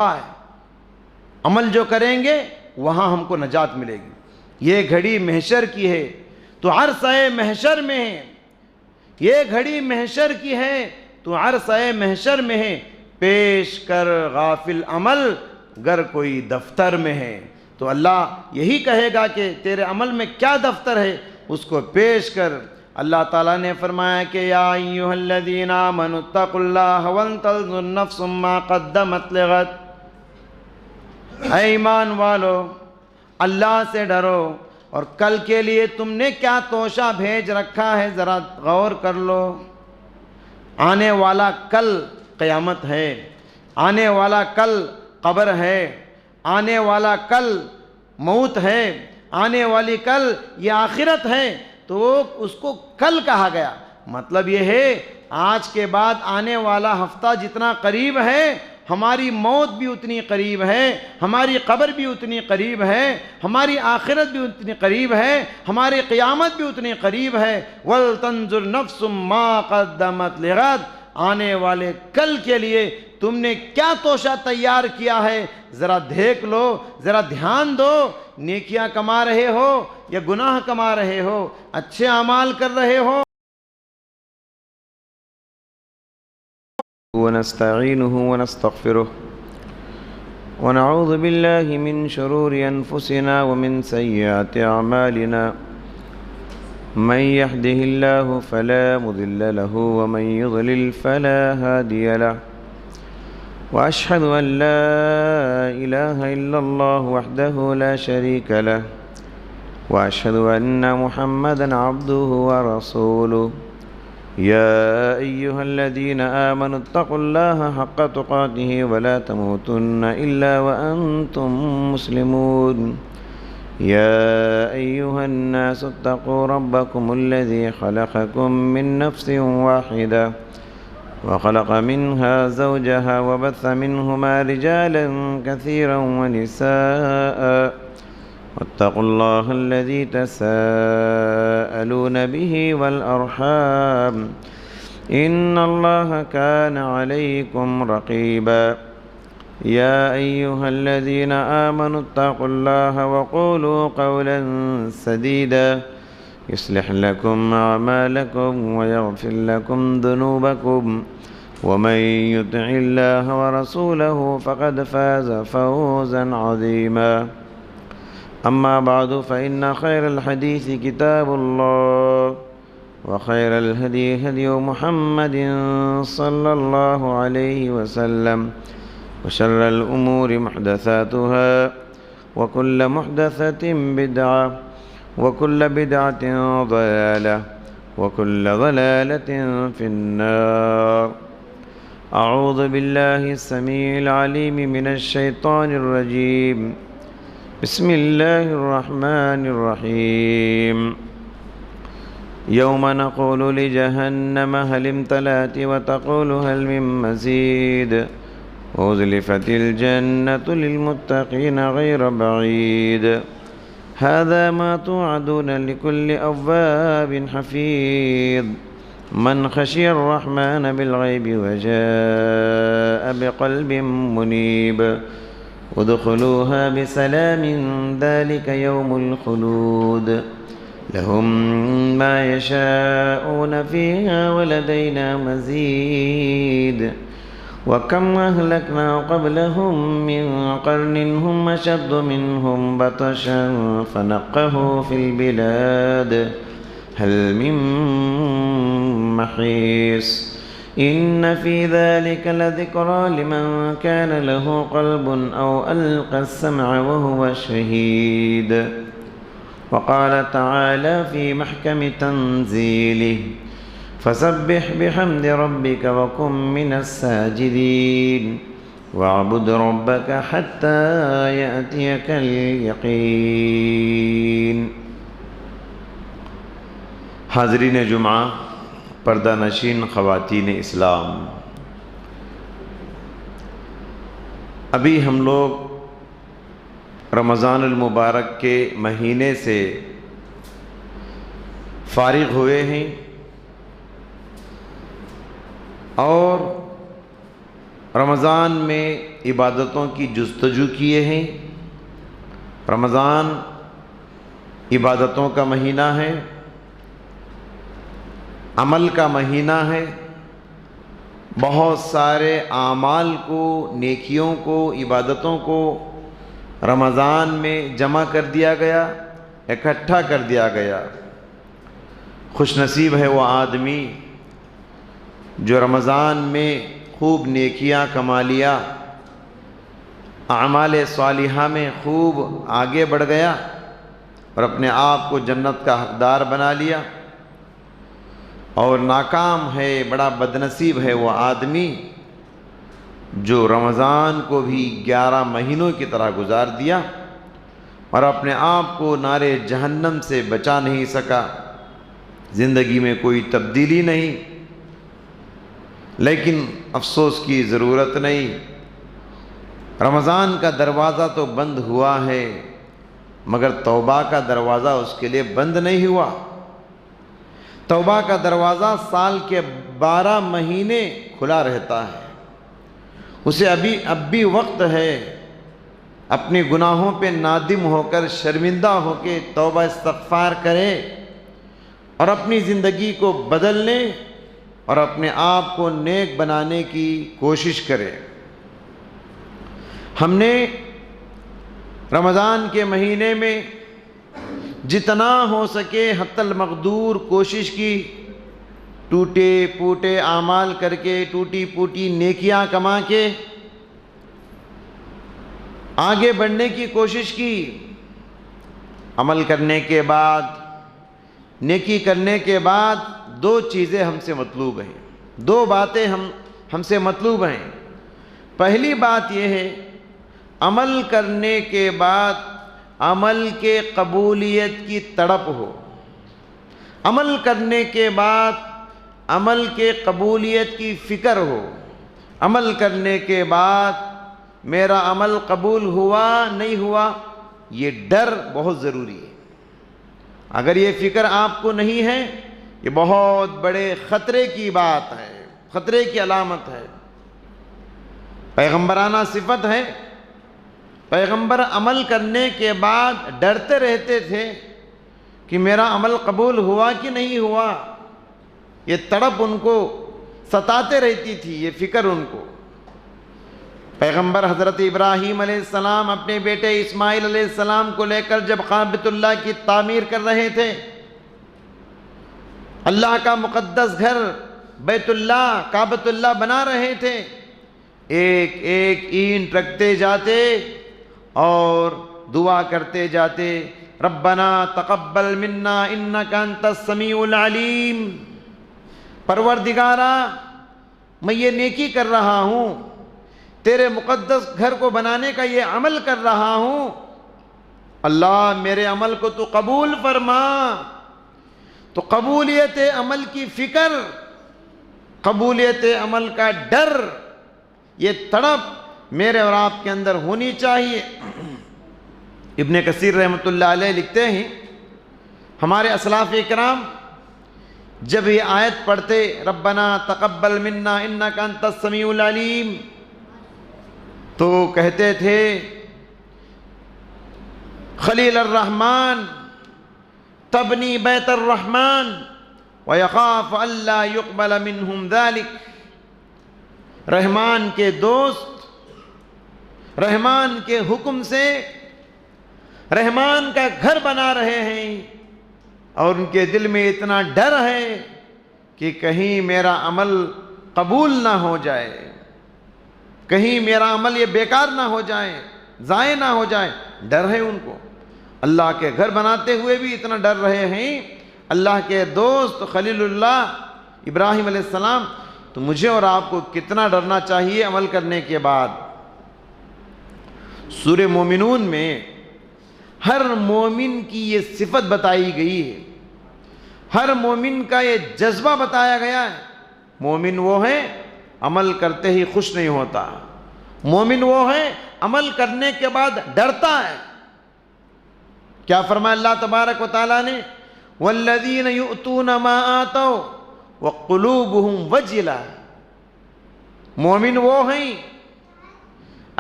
ہے، عمل جو کریں گے وہاں ہم کو نجات ملے گی۔ یہ گھڑی محشر کی ہے تو عرصہ محشر میں ہے، یہ گھڑی محشر کی ہے تو عرصہ محشر میں ہے، پیش کر غافل عمل گر کوئی دفتر میں ہے۔ تو اللہ یہی کہے گا کہ تیرے عمل میں کیا دفتر ہے، اس کو پیش کر۔ اللہ تعالیٰ نے فرمایا کہ یا ایھا الذین آمنوا اتقوا اللہ ولتنظر نفس ما قدمت لغد، اے ایمان والو اللہ سے ڈرو اور کل کے لیے تم نے کیا توشہ بھیج رکھا ہے ذرا غور کر لو۔ آنے والا کل قیامت ہے، آنے والا کل قبر ہے، آنے والا کل موت ہے، آنے والی کل یہ آخرت ہے، تو اس کو کل کہا گیا۔ مطلب یہ ہے آج کے بعد آنے والا ہفتہ جتنا قریب ہے، ہماری موت بھی اتنی قریب ہے، ہماری قبر بھی اتنی قریب ہے، ہماری آخرت بھی اتنی قریب ہے، ہماری قیامت بھی اتنی قریب ہے۔ وَلْتَنْظُرْ نَفْسٌ مَا قَدَّمَتْ لِغَدٍ، آنے والے کل کے لیے تم نے کیا توشہ تیار کیا ہے ذرا دیکھ لو، ذرا دھیان دو۔ نیکیاں کما رہے ہو یا گناہ کما رہے ہو، اچھے اعمال کر رہے ہو۔ ونستعينه ونستغفره ونعوذ بالله من شرور أنفسنا ومن سيئات أعمالنا، من يهده الله فلا مضل له ومن يضلل فلا هادي له، وأشهد أن لا إله إلا الله وحده لا شريك له، وأشهد أن محمدًا عبده ورسوله، يا أيها الذين آمنوا اتقوا الله حق تقاته ولا تموتن إلا وأنتم مسلمون، يا أيها الناس اتقوا ربكم الذي خلقكم من نفس واحدة وخلق منها زوجها وبث منهما رجالا كثيرا ونساء، واتقوا الله الذي تساءلون به والأرحام، إن الله كان عليكم رقيبا، يا أيها الذين آمنوا اتقوا الله وقولوا قولا سديدا يصلح لكم أعمالكم ويغفر لكم ذنوبكم، ومن يطع الله ورسوله فقد فاز فوزا عظيما، أما بعد فإن خير الحديث كتاب الله، وخير الهدي هدي محمد صلى الله عليه وسلم، وشر الأمور محدثاتها، وكل محدثة بدعة، وكل بدعة ضلالة، وكل ضلالة في النار۔ أعوذ بالله السميع العليم من الشيطان الرجيم، بسم الله الرحمن الرحيم، يوم نقول لجهنم هل امتلأت وتقول هل من مزيد، وأزلفت الجنة للمتقين غير بعيد، هذا ما توعدون لكل أواب حفيظ، من خشي الرحمن بالغيب وجاء بقلب منيب، ادخلوها بسلام ذلك يوم الخلود، لهم ما يشاءون فيها ولدينا مزيد، وكم أهلكنا قبلهم من قرن هم أشد منهم بطشا فنقهوا في البلاد هل من محيص، إن في ذلك لذكرى لمن كان له قلب أو ألقى السمع وهو شهيد، وقال تعالى في محكم تنزيله، فسبح بحمد ربك وكن من الساجدين، واعبد ربك حتى يأتيك اليقين۔ حاضرین جمعہ، پردہ نشین خواتین اسلام، ابھی ہم لوگ رمضان المبارک کے مہینے سے فارغ ہوئے ہیں، اور رمضان میں عبادتوں کی جستجو کیے ہیں۔ رمضان عبادتوں کا مہینہ ہے، عمل کا مہینہ ہے، بہت سارے اعمال کو، نیکیوں کو، عبادتوں کو رمضان میں جمع کر دیا گیا، اکٹھا کر دیا گیا۔ خوش نصیب ہے وہ آدمی جو رمضان میں خوب نیکیاں کما لیا، اعمال صالحہ میں خوب آگے بڑھ گیا اور اپنے آپ کو جنت کا حقدار بنا لیا۔ اور ناکام ہے، بڑا بدنصیب ہے وہ آدمی جو رمضان کو بھی 11 مہینوں کی طرح گزار دیا اور اپنے آپ کو نار جہنم سے بچا نہیں سکا، زندگی میں کوئی تبدیلی نہیں۔ لیکن افسوس کی ضرورت نہیں، رمضان کا دروازہ تو بند ہوا ہے مگر توبہ کا دروازہ اس کے لیے بند نہیں ہوا۔ توبہ کا دروازہ سال کے 12 مہینے کھلا رہتا ہے، اسے اب بھی وقت ہے اپنے گناہوں پہ نادم ہو کر، شرمندہ ہو کے توبہ استغفار کرے اور اپنی زندگی کو بدلنے اور اپنے آپ کو نیک بنانے کی کوشش کرے۔ ہم نے رمضان کے مہینے میں جتنا ہو سکے حتی المقدور کوشش کی، ٹوٹے پوٹے اعمال کر کے، ٹوٹی پوٹی نیکیاں کما کے آگے بڑھنے کی کوشش کی۔ عمل کرنے کے بعد، نیکی کرنے کے بعد 2 چیزیں ہم سے مطلوب ہیں، 2 باتیں ہم سے مطلوب ہیں۔ پہلی بات یہ ہے، عمل کرنے کے بعد عمل کے قبولیت کی تڑپ ہو، عمل کرنے کے بعد عمل کے قبولیت کی فکر ہو، عمل کرنے کے بعد میرا عمل قبول ہوا نہیں ہوا، یہ ڈر بہت ضروری ہے۔ اگر یہ فکر آپ کو نہیں ہے، یہ بہت بڑے خطرے کی بات ہے، خطرے کی علامت ہے۔ پیغمبرانہ صفت ہے، پیغمبر عمل کرنے کے بعد ڈرتے رہتے تھے کہ میرا عمل قبول ہوا کہ نہیں ہوا، یہ تڑپ ان کو ستاتے رہتی تھی، یہ فکر ان کو۔ پیغمبر حضرت ابراہیم علیہ السلام اپنے بیٹے اسماعیل علیہ السلام کو لے کر جب بیت اللہ کی تعمیر کر رہے تھے، اللہ کا مقدس گھر بیت اللہ، کعبۃ اللہ بنا رہے تھے، ایک ایک اینٹ رکھتے جاتے اور دعا کرتے جاتے، ربنا تقبل منا انک انت السمیع العلیم۔ پروردگارا، میں یہ نیکی کر رہا ہوں، تیرے مقدس گھر کو بنانے کا یہ عمل کر رہا ہوں، اللہ میرے عمل کو تو قبول فرما۔ تو قبولیت عمل کی فکر، قبولیت عمل کا ڈر، یہ تڑپ میرے اور آپ کے اندر ہونی چاہیے۔ ابن کثیر رحمۃ اللہ علیہ لکھتے ہیں، ہمارے اسلاف اکرام جب یہ آیت پڑھتے، ربنا تقبل منا انک انت السمیع العلیم، تو کہتے تھے خلیل الرحمن تبنی بیت الرحمن ویخاف اللہ یقبل منہم ذلک۔ رحمان کے دوست رحمان کے حکم سے رحمان کا گھر بنا رہے ہیں اور ان کے دل میں اتنا ڈر ہے کہ کہیں میرا عمل قبول نہ ہو جائے، کہیں میرا عمل یہ بیکار نہ ہو جائے، ضائع نہ ہو جائے، ڈر ہے ان کو۔ اللہ کے گھر بناتے ہوئے بھی اتنا ڈر رہے ہیں، اللہ کے دوست خلیل اللہ ابراہیم علیہ السلام، تو مجھے اور آپ کو کتنا ڈرنا چاہیے عمل کرنے کے بعد۔ سورہ مومنون میں ہر مومن کی یہ صفت بتائی گئی ہے، ہر مومن کا یہ جذبہ بتایا گیا ہے۔ مومن وہ ہے عمل کرتے ہی خوش نہیں ہوتا، مومن وہ ہے عمل کرنے کے بعد ڈرتا ہے۔ کیا فرمایا اللہ تبارک و تعالیٰ نے، والذین یؤتون ما آتوا وقلوبہم وجلہ۔ مومن وہ ہیں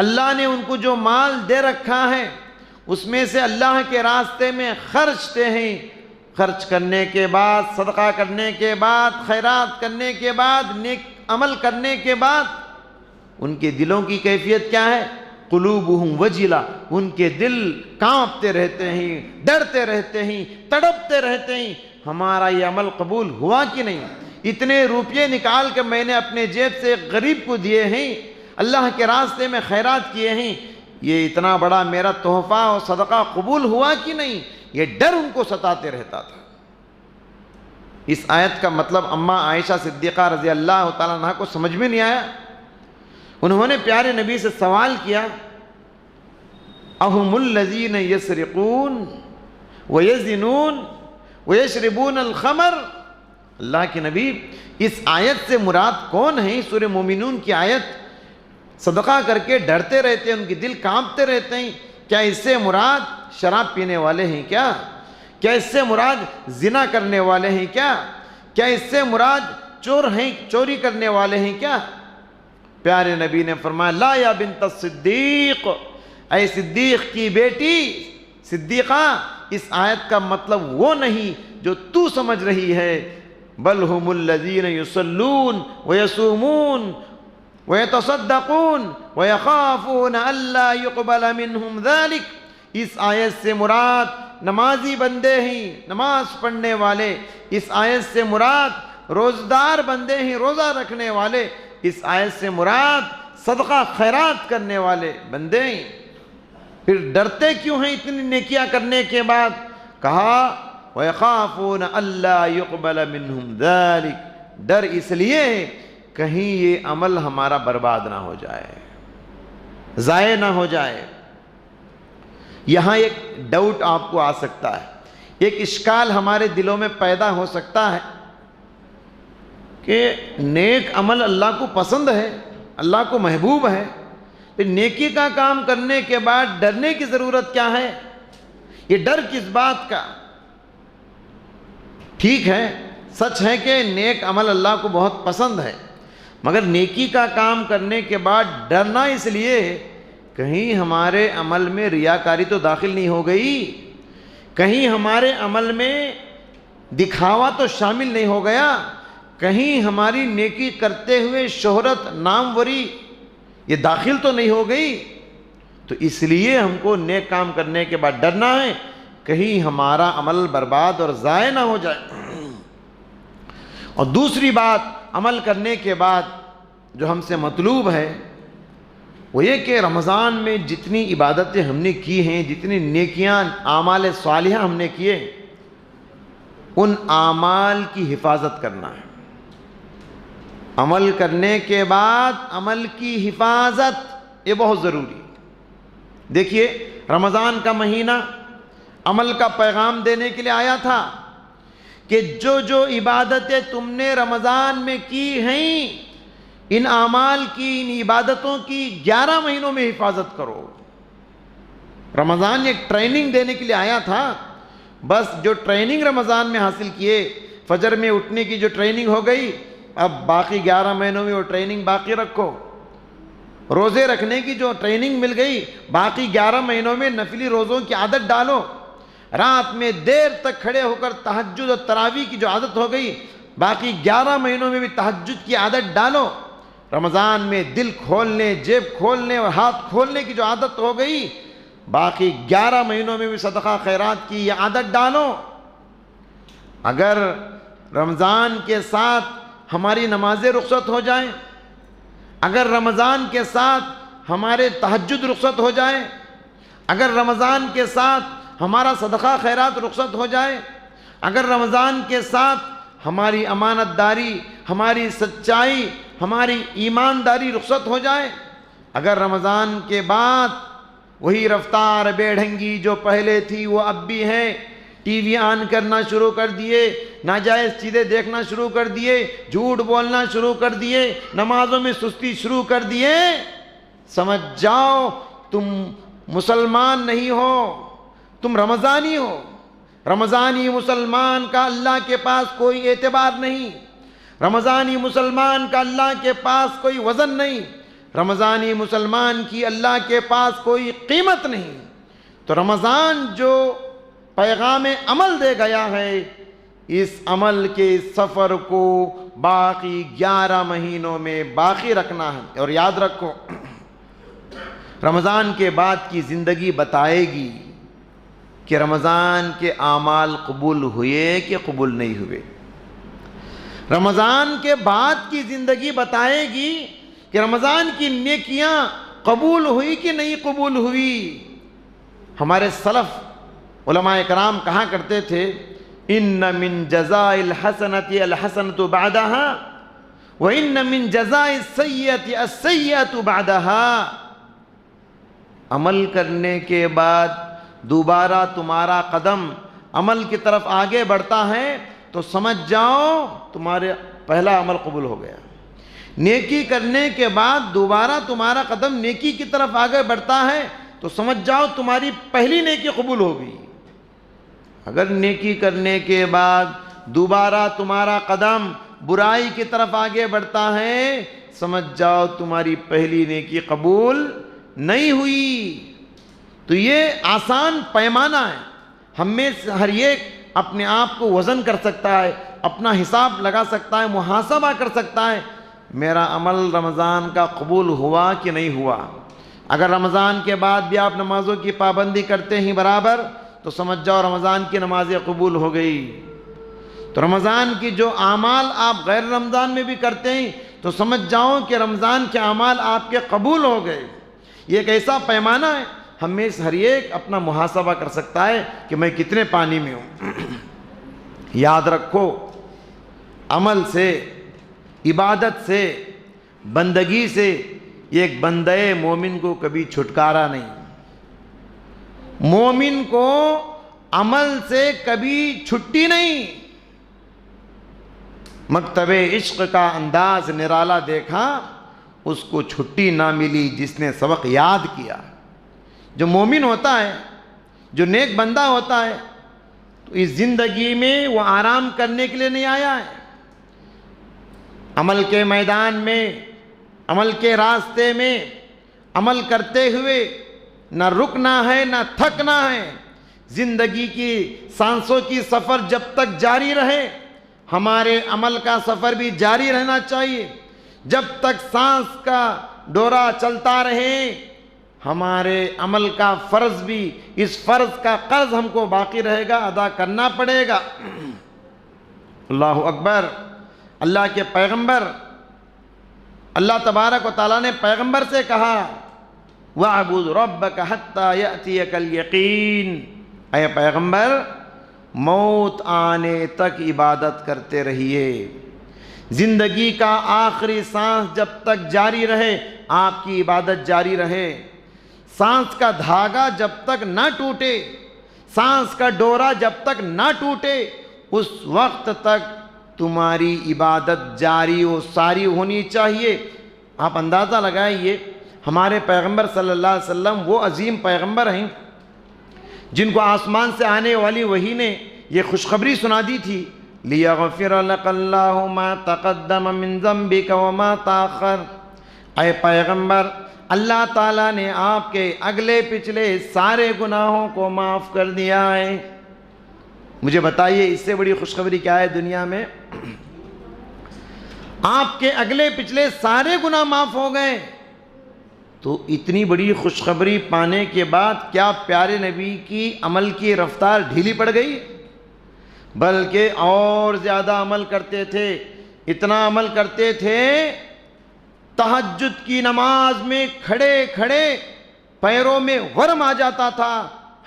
اللہ نے ان کو جو مال دے رکھا ہے اس میں سے اللہ کے راستے میں خرچتے ہیں، خرچ کرنے کے بعد، صدقہ کرنے کے بعد، خیرات کرنے کے بعد، نیک عمل کرنے کے بعد ان کے دلوں کی کیفیت کیا ہے؟ قلوبہم وجلہ، ان کے دل کانپتے رہتے ہیں، ڈرتے رہتے ہیں، تڑپتے رہتے ہیں، ہمارا یہ عمل قبول ہوا کہ نہیں؟ اتنے روپیے نکال کے میں نے اپنے جیب سے ایک غریب کو دیے ہیں، اللہ کے راستے میں خیرات کیے ہیں، یہ اتنا بڑا میرا تحفہ اور صدقہ قبول ہوا کہ نہیں؟ یہ ڈر ان کو ستاتے رہتا تھا۔ اس آیت کا مطلب اماں عائشہ صدیقہ رضی اللہ تعالیٰ عنہ کو سمجھ میں نہیں آیا۔ انہوں نے پیارے نبی سے سوال کیا، اہم الذین یسرقون ویزنون ویشربون الخمر؟ اللہ کے نبی، اس آیت سے مراد کون ہے؟ سورہ مومنون کی آیت، صدقہ کر کے ڈرتے رہتے ہیں، ان کے دل کانپتے رہتے ہیں، کیا اس سے مراد شراب پینے والے ہیں کیا؟ کیا اس سے مراد زنا کرنے والے ہیں کیا؟ کیا اس سے مراد چور ہیں، چوری کرنے والے ہیں کیا؟ پیارے نبی نے فرمایا، لا یا بنت الصدیق، اے صدیق کی بیٹی صدیقہ، اس آیت کا مطلب وہ نہیں جو تو سمجھ رہی ہے، بل ہم الذین یصلون ویصومون ویتصدقون ویخافون الا یقبل منہم ذلک۔ اس آیت سے مراد نمازی بندے ہیں، نماز پڑھنے والے، اس آیت سے مراد روزدار بندے ہیں، روزہ رکھنے والے، اس آیت سے مراد صدقہ خیرات کرنے والے بندے ہیں۔ پھر ڈرتے کیوں ہیں اتنی نیکیاں کرنے کے بعد؟ کہا وَيَخَافُونَ أَلَّا يُقْبَلَ مِنْهُمْ ذَلِكَ، ڈر اس لیے ہے کہیں یہ عمل ہمارا برباد نہ ہو جائے، ضائع نہ ہو جائے۔ یہاں ایک ڈاؤٹ آپ کو آ سکتا ہے، ایک اشکال ہمارے دلوں میں پیدا ہو سکتا ہے کہ نیک عمل اللہ کو پسند ہے، اللہ کو محبوب ہے، پھر نیکی کا کام کرنے کے بعد ڈرنے کی ضرورت کیا ہے؟ یہ ڈر کس بات کا؟ ٹھیک ہے، سچ ہے کہ نیک عمل اللہ کو بہت پسند ہے، مگر نیکی کا کام کرنے کے بعد ڈرنا اس لیے کہیں ہمارے عمل میں ریاکاری تو داخل نہیں ہو گئی، کہیں ہمارے عمل میں دکھاوا تو شامل نہیں ہو گیا، کہیں ہماری نیکی کرتے ہوئے شہرت، ناموری یہ داخل تو نہیں ہو گئی۔ تو اس لیے ہم کو نیک کام کرنے کے بعد ڈرنا ہے کہیں ہمارا عمل برباد اور ضائع نہ ہو جائے۔ اور دوسری بات عمل کرنے کے بعد جو ہم سے مطلوب ہے وہ یہ کہ رمضان میں جتنی عبادتیں ہم نے کی ہیں، جتنی نیکیاں اعمال صالحہ ہم نے کیے، ان اعمال کی حفاظت کرنا ہے۔ عمل کرنے کے بعد عمل کی حفاظت یہ بہت ضروری ہے۔ دیکھیے، رمضان کا مہینہ عمل کا پیغام دینے کے لیے آیا تھا کہ جو عبادتیں تم نے رمضان میں کی ہیں، ان اعمال کی، ان عبادتوں کی 11 مہینوں میں حفاظت کرو۔ رمضان ایک ٹریننگ دینے کے لیے آیا تھا، بس جو ٹریننگ رمضان میں حاصل کیے، فجر میں اٹھنے کی جو ٹریننگ ہو گئی، اب باقی 11 مہینوں میں وہ ٹریننگ باقی رکھو۔ روزے رکھنے کی جو ٹریننگ مل گئی، باقی 11 مہینوں میں نفلی روزوں کی عادت ڈالو۔ رات میں دیر تک کھڑے ہو کر تہجد اور تراویح کی جو عادت ہو گئی، باقی 11 مہینوں میں بھی تہجد کی عادت ڈالو۔ رمضان میں دل کھولنے، جیب کھولنے اور ہاتھ کھولنے کی جو عادت ہو گئی، باقی 11 مہینوں میں بھی صدقہ خیرات کی یہ عادت ڈالو۔ اگر رمضان کے ساتھ ہماری نمازیں رخصت ہو جائیں، اگر رمضان کے ساتھ ہمارے تہجد رخصت ہو جائے، اگر رمضان کے ساتھ ہمارا صدقہ خیرات رخصت ہو جائے، اگر رمضان کے ساتھ ہماری امانت داری، ہماری سچائی، ہماری ایمانداری رخصت ہو جائے، اگر رمضان کے بعد وہی رفتار بے ڈھنگی جو پہلے تھی وہ اب بھی ہے، ٹی وی آن کرنا شروع کر دیے، ناجائز چیزیں دیکھنا شروع کر دیے، جھوٹ بولنا شروع کر دیے، نمازوں میں سستی شروع کر دیے، سمجھ جاؤ تم مسلمان نہیں ہو، تم رمضانی ہو۔ رمضانی مسلمان کا اللہ کے پاس کوئی اعتبار نہیں، رمضانی مسلمان کا اللہ کے پاس کوئی وزن نہیں، رمضانی مسلمان کی اللہ کے پاس کوئی قیمت نہیں۔ تو رمضان جو پیغام عمل دے گیا ہے، اس عمل کے سفر کو باقی 11 مہینوں میں باقی رکھنا ہے۔ اور یاد رکھو، رمضان کے بعد کی زندگی بتائے گی کہ رمضان کے اعمال قبول ہوئے کہ قبول نہیں ہوئے۔ رمضان کے بعد کی زندگی بتائے گی کہ رمضان کی نیکیاں قبول ہوئی کہ نہیں قبول ہوئی۔ ہمارے سلف علماء کرام کہا کرتے تھے، ان من جزاء الحسنۃ الحسنۃ بعدها وان من جزاء السیئۃ السیئۃ بعدها۔ عمل کرنے کے بعد دوبارہ تمہارا قدم عمل کی طرف آگے بڑھتا ہے تو سمجھ جاؤ تمہارے پہلا عمل قبول ہو گیا۔ نیکی کرنے کے بعد دوبارہ تمہارا قدم نیکی کی طرف آگے بڑھتا ہے تو سمجھ جاؤ تمہاری پہلی نیکی قبول ہو گئی۔ اگر نیکی کرنے کے بعد دوبارہ تمہارا قدم برائی کی طرف آگے بڑھتا ہے، سمجھ جاؤ تمہاری پہلی نیکی قبول نہیں ہوئی۔ تو یہ آسان پیمانہ ہے، ہم میں سے ہر ایک اپنے آپ کو وزن کر سکتا ہے، اپنا حساب لگا سکتا ہے، محاسبہ کر سکتا ہے، میرا عمل رمضان کا قبول ہوا کہ نہیں ہوا۔ اگر رمضان کے بعد بھی آپ نمازوں کی پابندی کرتے ہیں برابر تو سمجھ جاؤ رمضان کی نمازیں قبول ہو گئی۔ تو رمضان کی جو اعمال آپ غیر رمضان میں بھی کرتے ہیں تو سمجھ جاؤ کہ رمضان کے اعمال آپ کے قبول ہو گئے۔ یہ ایک ایسا پیمانہ ہے، ہم میں سے ہر ایک اپنا محاسبہ کر سکتا ہے کہ میں کتنے پانی میں ہوں۔ یاد رکھو، عمل سے، عبادت سے، بندگی سے ایک بندہ مومن کو کبھی چھٹکارا نہیں۔ مومن کو عمل سے کبھی چھٹی نہیں۔ مکتب عشق کا انداز نرالا دیکھا، اس کو چھٹی نہ ملی جس نے سبق یاد کیا۔ جو مومن ہوتا ہے، جو نیک بندہ ہوتا ہے، تو اس زندگی میں وہ آرام کرنے کے لیے نہیں آیا ہے۔ عمل کے میدان میں، عمل کے راستے میں عمل کرتے ہوئے نہ رکنا ہے نہ تھکنا ہے۔ زندگی کی سانسوں کی سفر جب تک جاری رہے، ہمارے عمل کا سفر بھی جاری رہنا چاہیے۔ جب تک سانس کا ڈورا چلتا رہے، ہمارے عمل کا فرض بھی، اس فرض کا قرض ہم کو باقی رہے گا، ادا کرنا پڑے گا۔ اللہ اکبر۔ اللہ کے پیغمبر، اللہ تبارک و تعالیٰ نے پیغمبر سے کہا، وَاعْبُدْ رَبَّكَ حَتَّى يَأْتِيَكَ الْيَقِينُ، اے پیغمبر موت آنے تک عبادت کرتے رہیے۔ زندگی کا آخری سانس جب تک جاری رہے آپ کی عبادت جاری رہے۔ سانس کا دھاگا جب تک نہ ٹوٹے، سانس کا ڈورا جب تک نہ ٹوٹے، اس وقت تک تمہاری عبادت جاری و ساری ہونی چاہیے۔ آپ اندازہ لگائیے، ہمارے پیغمبر صلی اللہ علیہ وسلم وہ عظیم پیغمبر ہیں جن کو آسمان سے آنے والی وحی نے یہ خوشخبری سنا دی تھی، لِيَغْفِرَ لَكَ اللَّهُ مَا تَقَدَّمَ مِن ذَنبِكَ وَمَا تَأَخَّرَ۔ اے پیغمبر، اللہ تعالیٰ نے آپ کے اگلے پچھلے سارے گناہوں کو معاف کر دیا ہے۔ مجھے بتائیے اس سے بڑی خوشخبری کیا ہے دنیا میں؟ آپ کے اگلے پچھلے سارے گناہ معاف ہو گئے۔ تو اتنی بڑی خوشخبری پانے کے بعد کیا پیارے نبی کی عمل کی رفتار ڈھیلی پڑ گئی؟ بلکہ اور زیادہ عمل کرتے تھے۔ اتنا عمل کرتے تھے، تہجد کی نماز میں کھڑے کھڑے پیروں میں ورم آ جاتا تھا۔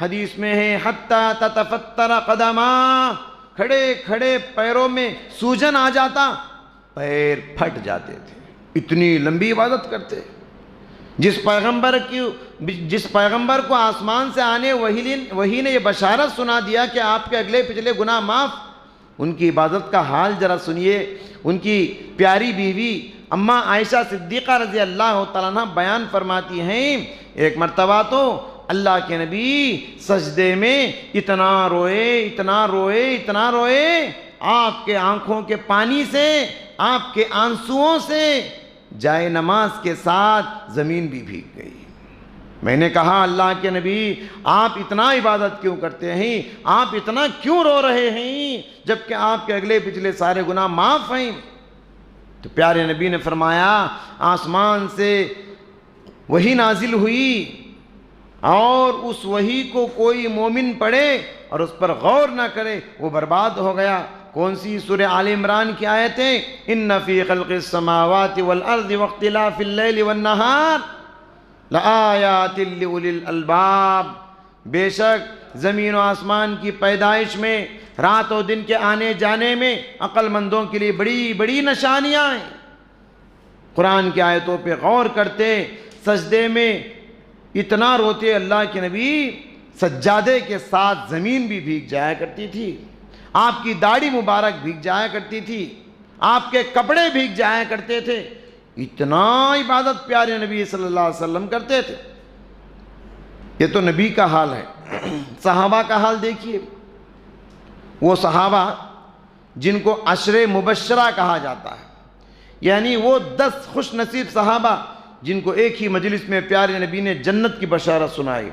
حدیث میں ہے حتی تتفتر قدما، کھڑے کھڑے پیروں میں سوجن آ جاتا، پیر پھٹ جاتے تھے، اتنی لمبی عبادت کرتے۔ جس پیغمبر کو آسمان سے آنے وحی نے یہ بشارت سنا دیا کہ آپ کے اگلے پچھلے گناہ معاف، ان کی عبادت کا حال ذرا سنیے۔ ان کی پیاری بیوی اماں عائشہ صدیقہ رضی اللہ تعالیٰ عنہ بیان فرماتی ہیں، ایک مرتبہ تو اللہ کے نبی سجدے میں اتنا روئے اتنا روئے اتنا روئے، آپ کے آنکھوں کے پانی سے، آپ کے آنسوؤں سے جائے نماز کے ساتھ زمین بھی بھیگ گئی۔ میں نے کہا اللہ کے نبی آپ اتنا عبادت کیوں کرتے ہیں، آپ اتنا کیوں رو رہے ہیں جبکہ آپ کے اگلے پچھلے سارے گناہ معاف ہیں؟ تو پیارے نبی نے فرمایا آسمان سے وحی نازل ہوئی اور اس وحی کو کوئی مومن پڑھے اور اس پر غور نہ کرے وہ برباد ہو گیا۔ کون سی؟ سورہ آل عمران کی آیتیں، ان فی خلق السماوات والارض واختلاف اللیل والنہار لآیات لأولی الالباب، بے شک زمین و آسمان کی پیدائش میں، رات و دن کے آنے جانے میں عقل مندوں کے لیے بڑی بڑی نشانیاں ہیں۔ قرآن کی آیتوں پہ غور کرتے، سجدے میں اتنا روتے اللہ کے نبی سجادے کے ساتھ زمین بھی بھیگ جایا کرتی تھی، آپ کی داڑھی مبارک بھیگ جایا کرتی تھی، آپ کے کپڑے بھیگ جایا کرتے تھے، اتنا عبادت پیارے نبی صلی اللہ علیہ وسلم کرتے تھے۔ یہ تو نبی کا حال ہے، صحابہ کا حال دیکھیے۔ وہ صحابہ جن کو عشر مبشرہ کہا جاتا ہے، یعنی وہ 10 خوش نصیب صحابہ جن کو ایک ہی مجلس میں پیارے نبی نے جنت کی بشارت سنائی۔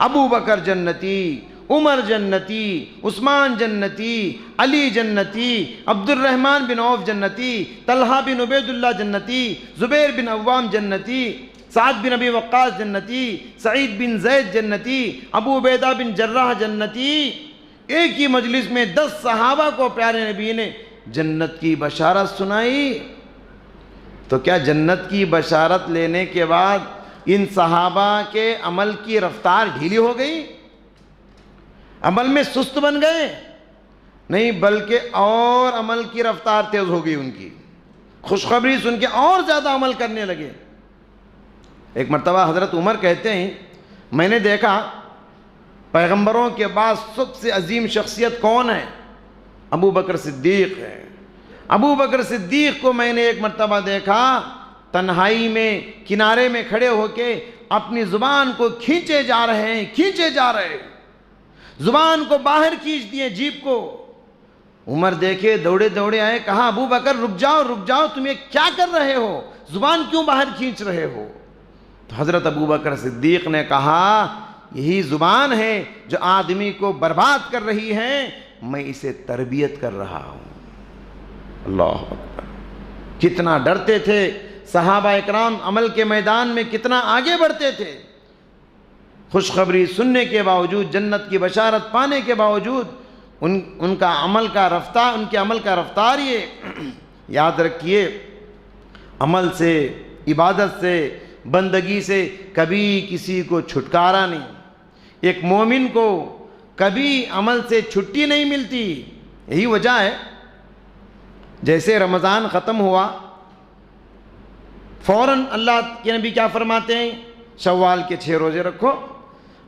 ابو بکر جنتی، عمر جنتی، عثمان جنتی، علی جنتی، عبد الرحمن بن عوف جنتی، طلحہ بن عبید اللہ جنتی، زبیر بن عوام جنتی، سعد بن ابی وقاص جنتی، سعید بن زید جنتی، ابو عبیدہ بن جراح جنتی۔ ایک ہی مجلس میں 10 صحابہ کو پیارے نبی نے جنت کی بشارت سنائی۔ تو کیا جنت کی بشارت لینے کے بعد ان صحابہ کے عمل کی رفتار ڈھیلی ہو گئی، عمل میں سست بن گئے؟ نہیں، بلکہ اور عمل کی رفتار تیز ہو گئی ان کی، خوشخبری سن کے اور زیادہ عمل کرنے لگے۔ ایک مرتبہ حضرت عمر کہتے ہیں میں نے دیکھا پیغمبروں کے بعد سب سے عظیم شخصیت کون ہے؟ ابو بکر صدیق ہے۔ ابو بکر صدیق کو میں نے ایک مرتبہ دیکھا تنہائی میں کنارے میں کھڑے ہو کے اپنی زبان کو کھینچے جا رہے ہیں، زبان کو باہر کھینچ دیے، جیب کو۔ عمر دیکھے، دوڑے دوڑے آئے، کہا ابو بکر رک جاؤ، تم یہ کیا کر رہے ہو؟ زبان کیوں باہر کھینچ رہے ہو؟ تو حضرت ابو بکر صدیق نے کہا یہی زبان ہے جو آدمی کو برباد کر رہی ہے، میں اسے تربیت کر رہا ہوں۔ اللہ اکبر! کتنا ڈرتے تھے صحابہ اکرام، عمل کے میدان میں کتنا آگے بڑھتے تھے، خوشخبری سننے کے باوجود، جنت کی بشارت پانے کے باوجود ان کے عمل کا رفتار یہ یاد رکھیے، عمل سے، عبادت سے، بندگی سے کبھی کسی کو چھٹکارا نہیں۔ ایک مومن کو کبھی عمل سے چھٹی نہیں ملتی۔ یہی وجہ ہے جیسے رمضان ختم ہوا فوراً اللہ کے نبی کیا فرماتے ہیں؟ شوال کے 6 روزے رکھو۔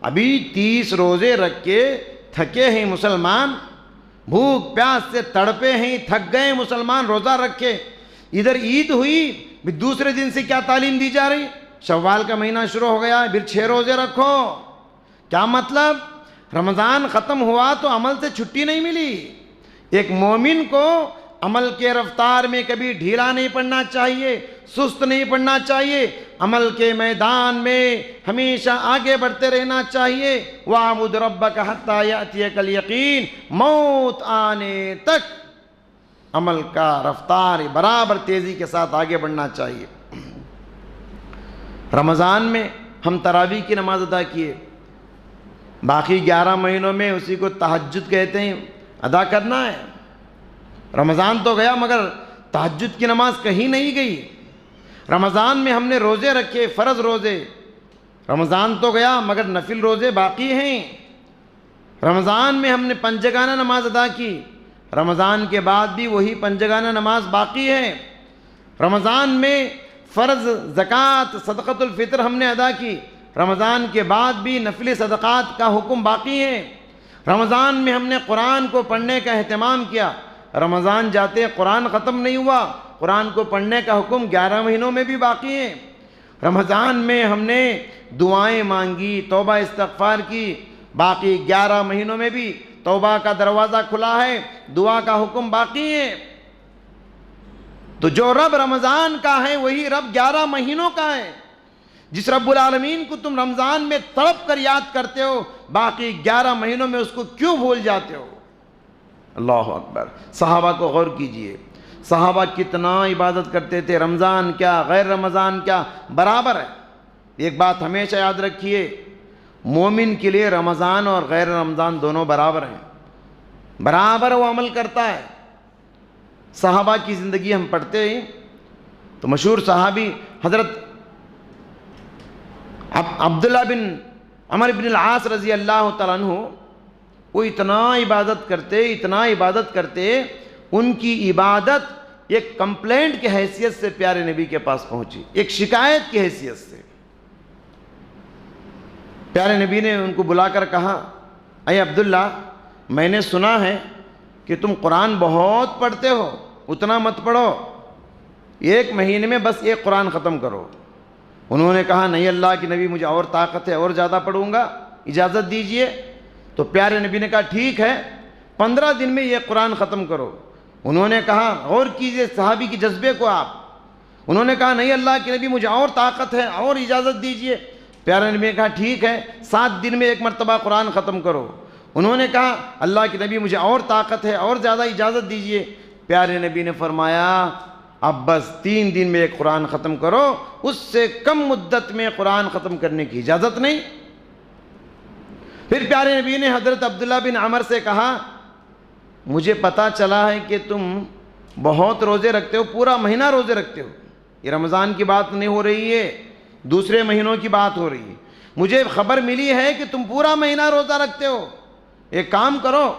ابھی 30 روزے رکھ کے تھکے ہیں مسلمان، بھوک پیاس سے تڑپے ہیں، تھک گئے مسلمان روزہ رکھے، ادھر عید ہوئی، بھی دوسرے دن سے کیا تعلیم دی جا رہی؟ شوال کا مہینہ شروع ہو گیا، پھر 6 روزے رکھو۔ کیا مطلب؟ رمضان ختم ہوا تو عمل سے چھٹی نہیں ملی۔ ایک مومن کو عمل کے رفتار میں کبھی ڈھیلا نہیں پڑنا چاہیے، سست نہیں پڑنا چاہیے، عمل کے میدان میں ہمیشہ آگے بڑھتے رہنا چاہیے۔ وَاعْبُدْ رَبَّكَ حَتَّى يَأْتِيَكَ الْيَقِينُ، موت آنے تک عمل کا رفتار برابر تیزی کے ساتھ آگے بڑھنا چاہیے۔ رمضان میں ہم تراویح کی نماز ادا کیے، باقی 11 مہینوں میں اسی کو تہجد کہتے ہیں، ادا کرنا ہے۔ رمضان تو گیا مگر تہجد کی نماز کہیں نہیں گئی۔ رمضان میں ہم نے روزے رکھے، فرض روزے، رمضان تو گیا مگر نفل روزے باقی ہیں۔ رمضان میں ہم نے 5 جگانہ نماز ادا کی، رمضان کے بعد بھی وہی 5 جگانہ نماز باقی ہے۔ رمضان میں فرض زکوٰۃ صدقۃ الفطر ہم نے ادا کی، رمضان کے بعد بھی نفلی صدقات کا حکم باقی ہے۔ رمضان میں ہم نے قرآن کو پڑھنے کا اہتمام کیا، رمضان جاتے قرآن ختم نہیں ہوا، قرآن کو پڑھنے کا حکم 11 مہینوں میں بھی باقی ہے۔ رمضان میں ہم نے دعائیں مانگی، توبہ استغفار کی، باقی 11 مہینوں میں بھی توبہ کا دروازہ کھلا ہے، دعا کا حکم باقی ہے۔ تو جو رب رمضان کا ہے وہی رب 11 مہینوں کا ہے. جس رب العالمین کو تم رمضان میں تڑپ کر یاد کرتے ہو، باقی 11 مہینوں میں اس کو کیوں بھول جاتے ہو؟ اللہ اکبر. صحابہ کو غور کیجئے، صحابہ کتنا عبادت کرتے تھے. رمضان کیا غیر رمضان کیا برابر ہے. ایک بات ہمیشہ یاد رکھیے، مومن کے لیے رمضان اور غیر رمضان دونوں برابر ہیں، برابر وہ عمل کرتا ہے. صحابہ کی زندگی ہم پڑھتے ہیں تو مشہور صحابی حضرت عبداللہ بن عمر بن العاص رضی اللہ تعالیٰ عنہ، وہ اتنا عبادت کرتے، ان کی عبادت ایک کمپلینٹ کی حیثیت سے پیارے نبی کے پاس پہنچی، ایک شکایت کی حیثیت سے. پیارے نبی نے ان کو بلا کر کہا، اے عبداللہ، میں نے سنا ہے کہ تم قرآن بہت پڑھتے ہو، اتنا مت پڑھو، 1 مہینے میں بس 1 قرآن ختم کرو. انہوں نے کہا، نہیں اللہ کے نبی، مجھے اور طاقت ہے، اور زیادہ پڑھوں گا، اجازت دیجئے. تو پیارے نبی نے کہا ٹھیک ہے، 15 دن میں یہ قرآن ختم کرو. انہوں نے کہا، غور کیجئے صحابی کے جذبے کو آپ. انہوں نے کہا، نہیں اللہ کے نبی، مجھے اور طاقت ہے، اور اجازت دیجئے. پیارے نبی نے کہا ٹھیک ہے، 7 دن میں 1 مرتبہ قرآن ختم کرو. انہوں نے کہا، اللہ کے نبی، مجھے اور طاقت ہے، اور زیادہ اجازت دیجئے. پیارے نبی نے فرمایا، اب بس 3 دن میں 1 قرآن ختم کرو، اس سے کم مدت میں قرآن ختم کرنے کی اجازت نہیں. پھر پیارے نبی نے حضرت عبداللہ بن عمر سے کہا، مجھے پتا چلا ہے کہ تم بہت روزے رکھتے ہو، پورا مہینہ روزے رکھتے ہو. یہ رمضان کی بات نہیں ہو رہی ہے، دوسرے مہینوں کی بات ہو رہی ہے. مجھے خبر ملی ہے کہ تم پورا مہینہ روزہ رکھتے ہو. ایک کام کرو،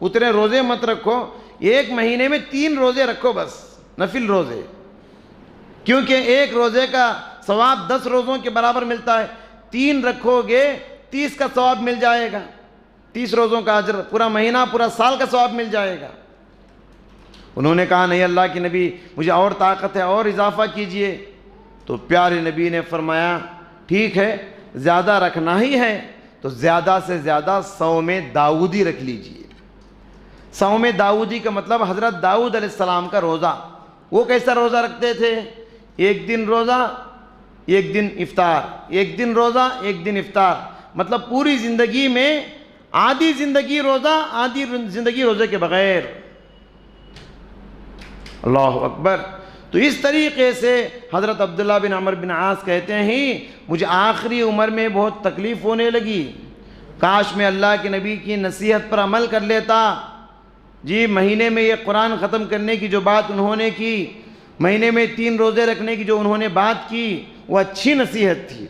اتنے روزے مت رکھو، 1 مہینے میں 3 روزے رکھو، بس نفل روزے. کیونکہ 1 روزے کا ثواب 10 روزوں کے برابر ملتا ہے. 3 رکھو گے 30 کا ثواب مل جائے گا، 30 روزوں کا اجر، پورا مہینہ، پورا سال کا ثواب مل جائے گا. انہوں نے کہا، نہیں اللہ کے نبی، مجھے اور طاقت ہے، اور اضافہ کیجئے. تو پیارے نبی نے فرمایا، ٹھیک ہے، زیادہ رکھنا ہی ہے تو زیادہ سے زیادہ صوم داؤدی رکھ لیجئے. صوم داؤدی کا مطلب حضرت داؤد علیہ السلام کا روزہ. وہ کیسا روزہ رکھتے تھے؟ 1 دن روزہ 1 دن افطار، 1 دن روزہ 1 دن افطار. مطلب پوری زندگی میں آدھی زندگی روزہ، آدھی زندگی روزے کے بغیر. اللہ اکبر. تو اس طریقے سے حضرت عبداللہ بن عمر بن عاص کہتے ہیں، مجھے آخری عمر میں بہت تکلیف ہونے لگی، کاش میں اللہ کے نبی کی نصیحت پر عمل کر لیتا. جی، مہینے میں یہ قرآن ختم کرنے کی جو بات انہوں نے کی، مہینے میں 3 روزے رکھنے کی جو انہوں نے بات کی، وہ اچھی نصیحت تھی.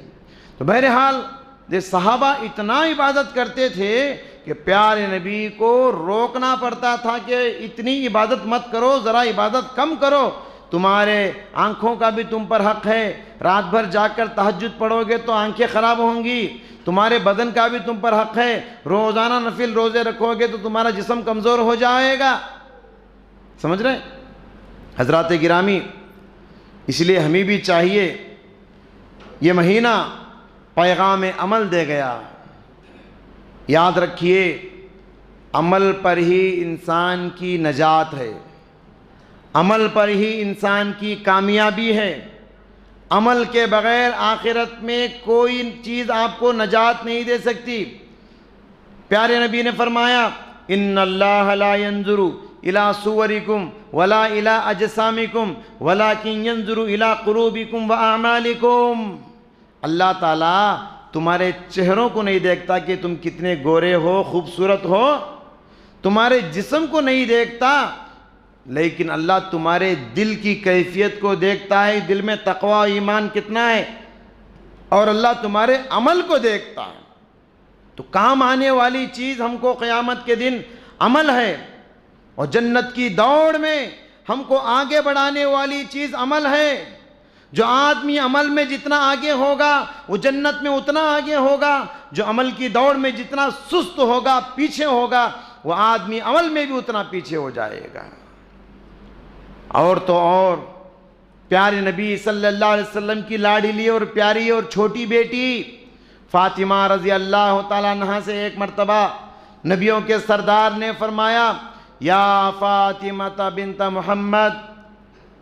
تو بہرحال یہ صحابہ اتنا عبادت کرتے تھے کہ پیارے نبی کو روکنا پڑتا تھا کہ اتنی عبادت مت کرو، ذرا عبادت کم کرو. تمہارے آنکھوں کا بھی تم پر حق ہے، رات بھر جا کر تہجد پڑھو گے تو آنکھیں خراب ہوں گی. تمہارے بدن کا بھی تم پر حق ہے، روزانہ نفل روزے رکھو گے تو تمہارا جسم کمزور ہو جائے گا. سمجھ رہے حضرات گرامی؟ اس لیے ہمیں بھی چاہیے، یہ مہینہ پیغام عمل دے گیا. یاد رکھیے، عمل پر ہی انسان کی نجات ہے، عمل پر ہی انسان کی کامیابی ہے. عمل کے بغیر آخرت میں کوئی چیز آپ کو نجات نہیں دے سکتی. پیارے نبی نے فرمایا، ان اللہ لا ينظر الى صورکم ولا الى اجسامکم ولکن ينظر الى قلوبکم واعمالکم. اللہ تعالیٰ تمہارے چہروں کو نہیں دیکھتا کہ تم کتنے گورے ہو، خوبصورت ہو، تمہارے جسم کو نہیں دیکھتا، لیکن اللہ تمہارے دل کی کیفیت کو دیکھتا ہے، دل میں تقوی و ایمان کتنا ہے، اور اللہ تمہارے عمل کو دیکھتا ہے. تو کام آنے والی چیز ہم کو قیامت کے دن عمل ہے، اور جنت کی دوڑ میں ہم کو آگے بڑھانے والی چیز عمل ہے. جو آدمی عمل میں جتنا آگے ہوگا وہ جنت میں اتنا آگے ہوگا. جو عمل کی دوڑ میں جتنا سست ہوگا، پیچھے ہوگا، وہ آدمی عمل میں بھی اتنا پیچھے ہو جائے گا. اور تو اور پیارے نبی صلی اللہ علیہ وسلم کی لاڈلی اور پیاری اور چھوٹی بیٹی فاطمہ رضی اللہ تعالیٰ عنہا سے ایک مرتبہ نبیوں کے سردار نے فرمایا، یا فاطمہ بنت محمد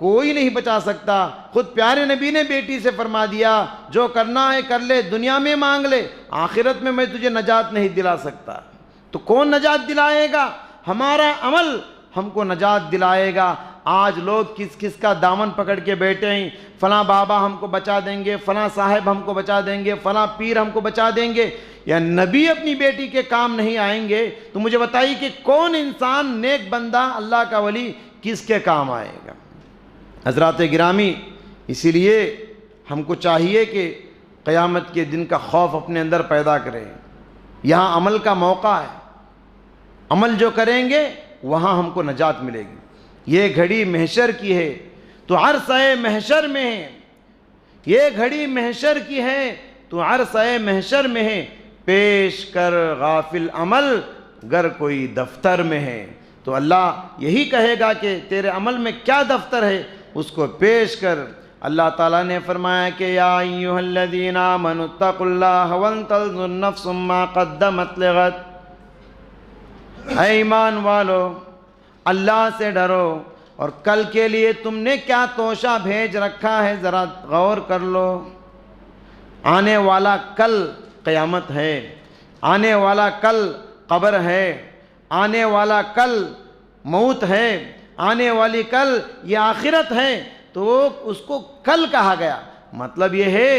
کوئی نہیں بچا سکتا۔ خود پیارے نبی نے بیٹی سے فرما دیا جو کرنا ہے کر لے، دنیا میں مانگ لے، آخرت میں تجھے نجات نہیں دلا سکتا۔ تو کون نجات دلائے گا؟ ہمارا عمل ہم کو نجات دلائے گا۔ آج لوگ کس کس کا دامن پکڑ کے بیٹھے ہیں، فلاں بابا ہم کو بچا دیں گے، فلاں صاحب ہم کو بچا دیں گے، فلاں پیر ہم کو بچا دیں گے، یا نبی اپنی بیٹی کے کام نہیں آئیں گے تو مجھے بتائیے کہ کون انسان نیک بندہ اللہ کا ولی کس کے کام آئے گا؟ حضرات گرامی، اسی لیے ہم کو چاہیے کہ قیامت کے دن کا خوف اپنے اندر پیدا کریں۔ یہاں عمل کا موقع ہے، عمل جو کریں گے وہاں ہم کو نجات ملے گی۔ یہ گھڑی محشر کی ہے تو عرصہ محشر میں ہے، یہ گھڑی محشر کی ہے تو عرصہ محشر میں ہے، پیش کر غافل عمل گر کوئی دفتر میں ہے۔ تو اللہ یہی کہے گا کہ تیرے عمل میں کیا دفتر ہے اس کو پیش کر۔ اللہ تعالیٰ نے فرمایا کہ یا ایھا الذین آمنوا اتقوا اللہ ولتنظر نفس ما قدمت لغد، اے ایمان والو اللہ سے ڈرو اور کل کے لیے تم نے کیا توشہ بھیج رکھا ہے ذرا غور کر لو۔ آنے والا کل قیامت ہے، آنے والا کل قبر ہے، آنے والا کل موت ہے، آنے والی کل یہ آخرت ہے۔ تو اس کو کل کہا گیا، مطلب یہ ہے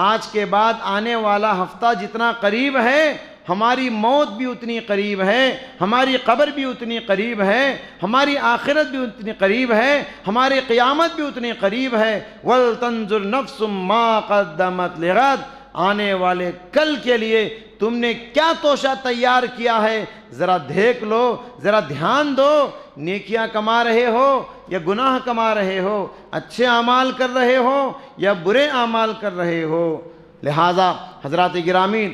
آج کے بعد آنے والا ہفتہ جتنا قریب ہے ہماری موت بھی اتنی قریب ہے، ہماری قبر بھی اتنی قریب ہے، ہماری آخرت بھی اتنی قریب ہے، ہماری قیامت بھی اتنی قریب ہے۔ وَلْتَنْظُرْ نَفْسٌ مَا قَدَّمَتْ لِغَدٍ، آنے والے کل کے لیے تم نے کیا توشہ تیار کیا ہے ذرا دیکھ لو، ذرا دھیان دو۔ نیکیاں کما رہے ہو یا گناہ کما رہے ہو، اچھے اعمال کر رہے ہو یا برے اعمال کر رہے ہو۔ لہٰذا حضرات گرامی،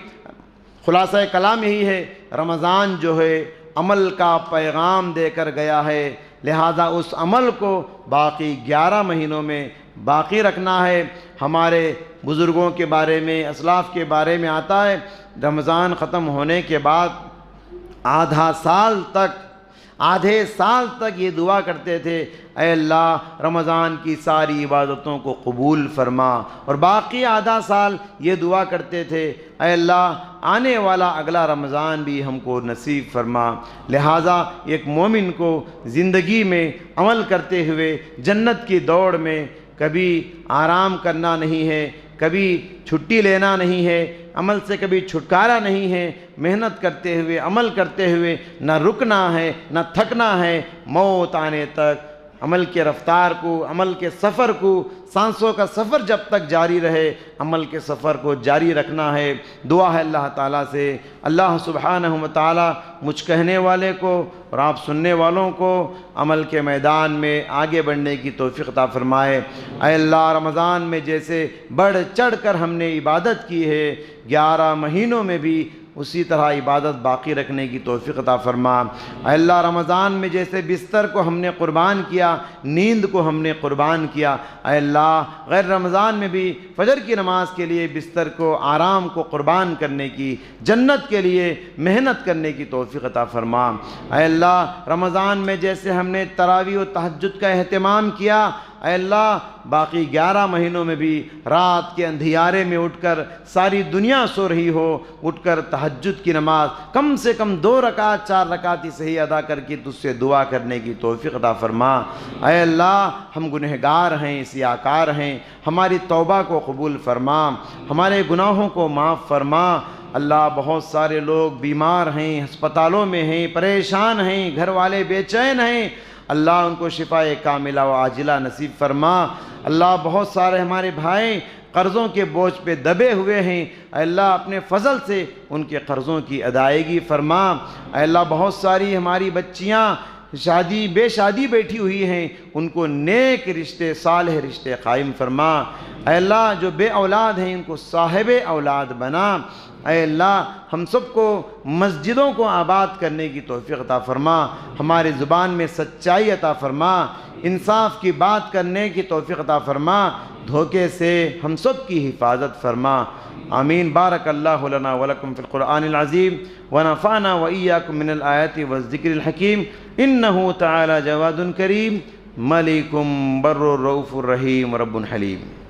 خلاصہ کلام یہی ہے، رمضان جو ہے عمل کا پیغام دے کر گیا ہے، لہذا اس عمل کو باقی 11 مہینوں میں باقی رکھنا ہے۔ ہمارے بزرگوں کے بارے میں، اسلاف کے بارے میں آتا ہے، رمضان ختم ہونے کے بعد آدھے سال تک یہ دعا کرتے تھے، اے اللہ رمضان کی ساری عبادتوں کو قبول فرما، اور باقی آدھا سال یہ دعا کرتے تھے، اے اللہ آنے والا اگلا رمضان بھی ہم کو نصیب فرما۔ لہٰذا ایک مومن کو زندگی میں عمل کرتے ہوئے جنت کی دوڑ میں کبھی آرام کرنا نہیں ہے، کبھی چھٹی لینا نہیں ہے، عمل سے کبھی چھٹکارا نہیں ہے، محنت کرتے ہوئے عمل کرتے ہوئے نہ رکنا ہے نہ تھکنا ہے، موت آنے تک عمل کے رفتار کو، عمل کے سفر کو، سانسوں کا سفر جب تک جاری رہے عمل کے سفر کو جاری رکھنا ہے۔ دعا ہے اللہ تعالیٰ سے، اللہ سبحانہ و تعالیٰ مجھ کہنے والے کو اور آپ سننے والوں کو عمل کے میدان میں آگے بڑھنے کی توفیق عطا فرمائے۔ اے اللہ رمضان میں جیسے بڑھ چڑھ کر ہم نے عبادت کی ہے، 11 مہینوں میں بھی اسی طرح عبادت باقی رکھنے کی توفیق عطا فرما۔ اے اللہ رمضان میں جیسے بستر کو ہم نے قربان کیا، نیند کو ہم نے قربان کیا، اے اللہ غیر رمضان میں بھی فجر کی نماز کے لیے بستر کو، آرام کو قربان کرنے کی، جنت کے لیے محنت کرنے کی توفیق عطا فرما۔ اے اللہ رمضان میں جیسے ہم نے تراویح و تہجد کا اہتمام کیا، اے اللہ باقی 11 مہینوں میں بھی رات کے اندھیارے میں اٹھ کر، ساری دنیا سو رہی ہو، اٹھ کر تہجد کی نماز کم سے کم 2 رکعت 4 رکعت ہی صحیح ادا کر کے تجھ سے دعا کرنے کی توفیق عطا فرما۔ اے اللہ ہم گنہگار ہیں، سیاکار ہیں، ہماری توبہ کو قبول فرما، ہمارے گناہوں کو معاف فرما۔ اللہ بہت سارے لوگ بیمار ہیں، ہسپتالوں میں ہیں، پریشان ہیں، گھر والے بے چین ہیں، اللہ ان کو شفاء کاملہ و عاجلہ نصیب فرما۔ اللہ بہت سارے ہمارے بھائی قرضوں کے بوجھ پہ دبے ہوئے ہیں، اے اللہ اپنے فضل سے ان کے قرضوں کی ادائیگی فرما۔ اے اللہ بہت ساری ہماری بچیاں بے شادی بیٹھی ہوئی ہیں، ان کو نیک رشتے، صالح رشتے قائم فرما۔ اے اللہ جو بے اولاد ہیں ان کو صاحب اولاد بنا۔ اے اللہ ہم سب کو مسجدوں کو آباد کرنے کی توفیق عطا فرما، ہماری زبان میں سچائی عطا فرما، انصاف کی بات کرنے کی توفیق عطا فرما، دھوکے سے ہم سب کی حفاظت فرما۔ آمین۔ بارک اللہ لنا ولکم فی القرآن العظیم ونفعنا وإیاکم من الآیات والذکر الحکیم، انہ تعالی جواد کریم۔ ملکم بر الرؤوف الرحیم رب حلیم.